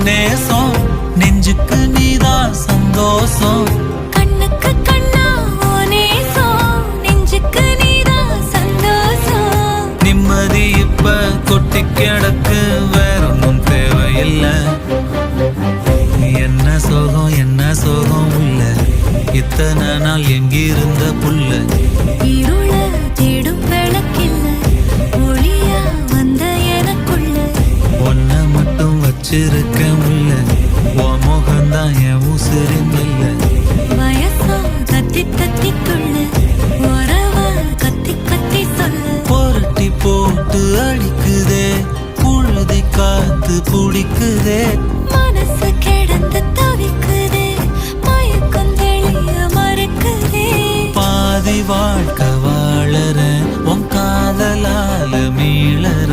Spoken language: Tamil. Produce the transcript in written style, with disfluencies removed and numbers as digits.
நேசம் நெஞ்சுக்கு நீதான் சந்தோஷம் கண்ணுக்கு கண்ணா ஓ நேசம் நெஞ்சுக்கு நீதான் சந்தோஷம் நிம்மதி இப்ப கொட்டி கிடக்கு வேற ஒன்றும் தேவையில்லை என்ன சோகம் உள்ள இத்தனை நாள் எங்கிருந்த புல்ல இருள தேடும் விளக்கில்ல ஒளியா வந்த எனக்குள்ள ஒன்ன மட்டும் வச்சிருக்க முல்ல உன் முகம்தான் என் உசிரின் இல்ல வயசா தத்தி தத்திக்குள்ள உறவா கத்தி கத்தி சொல்ல புரட்டி போட்டு அடிக்குதே புழுதி காத்து பிடிக்குதே மனசு கிடந்து தவிக்குதே மயக்கம் தெளிய மறுக்குதே பாதி வாழ்க்கை வாழற உன் காதலால மீளற